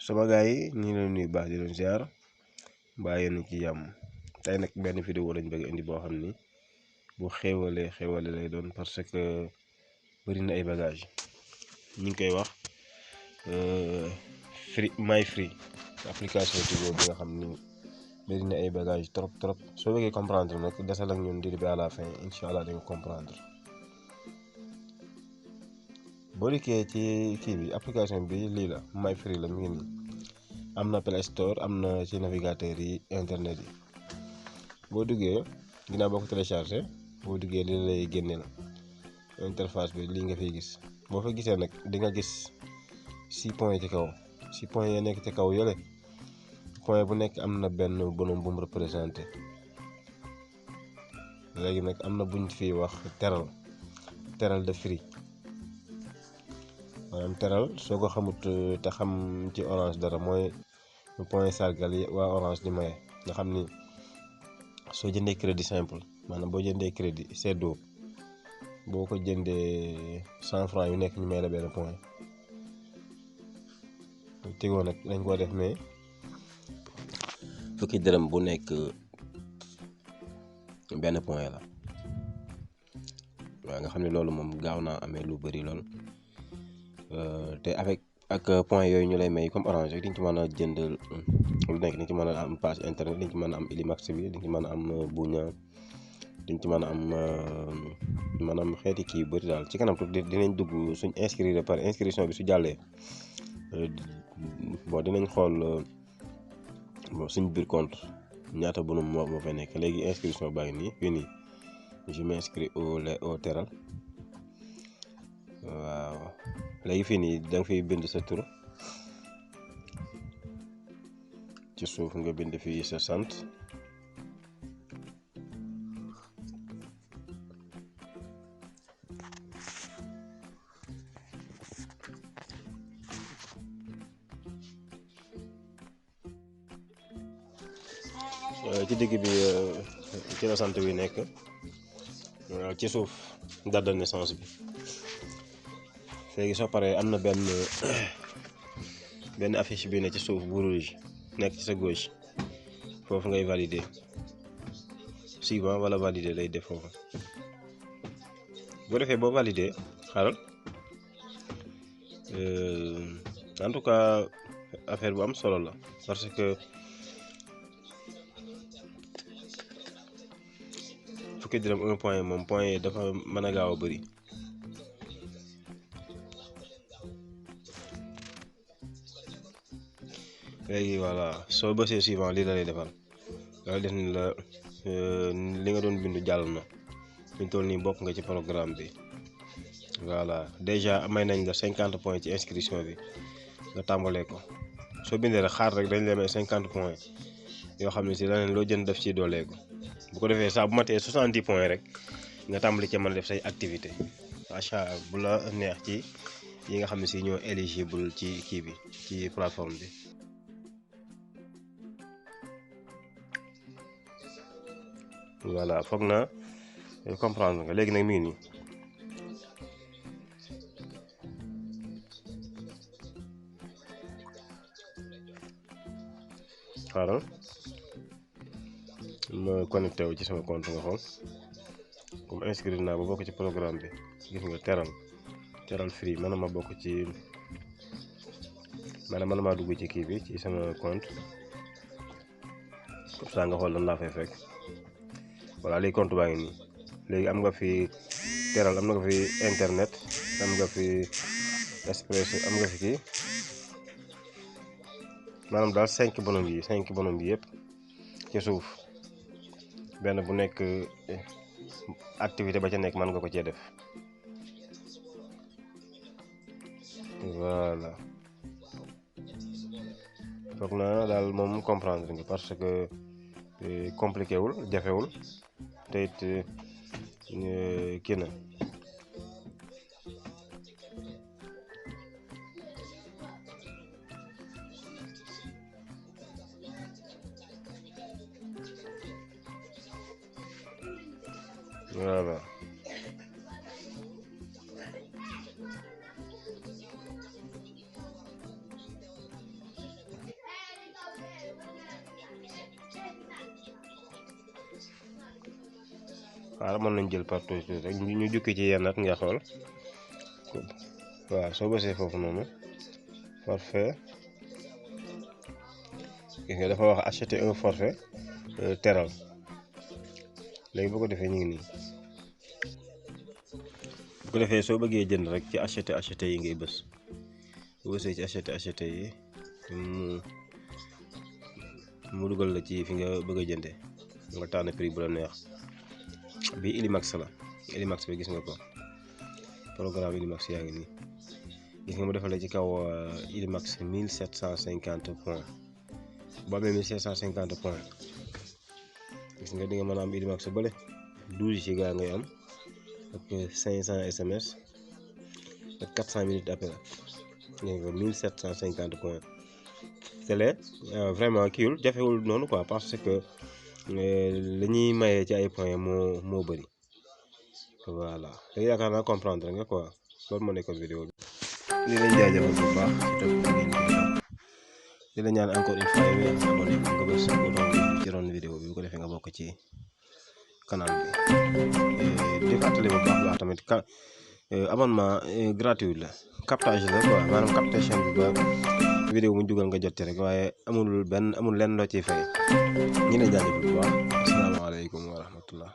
sama gars yi ñu ngi leen nuyu baax di leen ziar mbaa yéen ci yàmm tey nag benn vidéo lañ bëgg indi boo xam ni bu xéwale lay doon parce que bëri na ay bagage ñu ngi koy wax MyFree application Tigo bi nga xam ni bëri na ay bagage trop soo bëggee comprendre nag desal ak ñun di bi à la fin incha allah di nga comprendre. boo dikkee ci kii bi application bi lii la MyFree la mu ngi nii am na Play Store am na ci navigateur yi internet yi boo duggee ginnaaw boo ko téléchargé boo duggee li lay génneel interface bi lii nga fiy gis boo fa gisee nag di nga gis 6 points ci kaw 6 points yi nekk ci kaw yële point bu nekk am na benn bonhomme bu mu représenté léegi nag am na buñ fi wax teral de free maanaam teral soo ko xamut te xam ci orange dara mooy point sargal yi waa orange di maye nga xam ni soo jëndee crédit simple maanaam boo jëndee crédit seddoo boo ko jëndee 100 francs yu nekk ñu may la benn point. Tigo nag dañ koo def mais fukki dërëm bu nekk benn point la waaw nga xam ne loolu moom gaaw naa amee lu bari lool. te ak point yooyu ñu lay may comme orange rek di nga ci mën a jënd lu nekk di nga ci mën a am page internet di nga ci mën a am Ilimax bi di nga ci mën a am Buña di nga ci mën a am maanaam xeeti kii bëri daal ci kanam tuuti dinañ dugg suñ inscrire par inscription bi su jàllee bon dinañ xool suñ biir compte ñaata bonum moo fay nekk léegi inscription baa ngi nii fii nii je m'inscris au teral waaw léegi fii nii da nga fiy bind sa tur ci suuf nga bind fii sa sant ci digg bi ci la sant bi nekk ci suuf date de naissance bi. léegi soo paree am na benn affiche bi ne ci suuf bu rouge nekk ci sa gauche foofu ngay valider suivant wala valider lay def foofu boo defee boo valider xaaral en tout cas affaire bu am solo la parce que fukki dërëm 1 point moom point yi dafa mën a gaaw a bëri. léegi voilà soo bësee suivant lii la lay defal loolu def ni la li nga doon bindu jàll na fi ñu toll nii bokk nga ci programme bi voilà déjà may nañ la 50 points ci inscription bi nga tàmbalee ko soo bindee rek xaar rek dañ lay may 50 points yoo xam ne si leneen loo jënd def ci dooleeku bu ko defee saa bu matee 70 points rek nga tàmbali ci mën a def say activité achat bu la neex ci yi nga xam ne si ñoo éligible ci kii bi ci plateforme bi. voilà foog na comprendre nga léegi nag mi ngi nii xaaral ma connecté wu ci sama compte nga xool comme inscrire naa ba bokk ci programme bi gis nga teral free man ma bokk ci maanaam man maa dugg ci kii bi ci sama compte comme ça nga xool lan laa fay fekk. voilà léegi compte baa ngi nii léegi am nga fi teral am nga fi internet am nga fi express am nga fi kii maanaam daal 5 bonhomme yi yëpp ci suuf benn bu nekk activité ba ca nekk mën nga ko cee def voilà foog na daal moom comprendre nga parce que compliqué wul jafewul te it kii na voilà waaw mën nañ jël partout rek ñu jukki ci yenn nga xool waaw soo bësee foofu noonu forfait gis nga dafa wax acheter un forfait teral léegi boo ko defee ñu ngi nii bu ko defee soo bëggee jënd rek ci acheter yi ngay bës bu bësee ci acheter yi mu dugal la ci fi nga bëgg a jënde nga tànn prix bu la neex bi Illimax la Illimax bi gis nga ko programme Illimax yaa ngi nii gis nga mu defal la ci kaw Illimax 1750 points boo amee 1750 points gis nga di nga mën a am Illimax bële 12 giga ngay am ak 500 SMS ak 400 minutes d'appel ngeen ko 1750 points télé vraiment kiiwul jafewul noonu quoi parce que li ñuy mayee ci ay points moo bëri voilà léegi yaakaar naa comprendre nga quoi loolu moo nekkoon vidéo bi li leen jaajëfal bu baax ci topp ngeen ko di la ñaan encore une fois yow yaa ngi abonné nga bës ci ron vidéo bi bu ko defee nga bokk ci canal bi di fàttali bu baax tamit abonnement gratuit la captage la quoi maanaam captation bi ba vidéo mu dugal nga jot ci rek waaye amul lenn loo ciy fay ñu ne jaajëfal bu baax asalaamaaleykum wa rahmatullah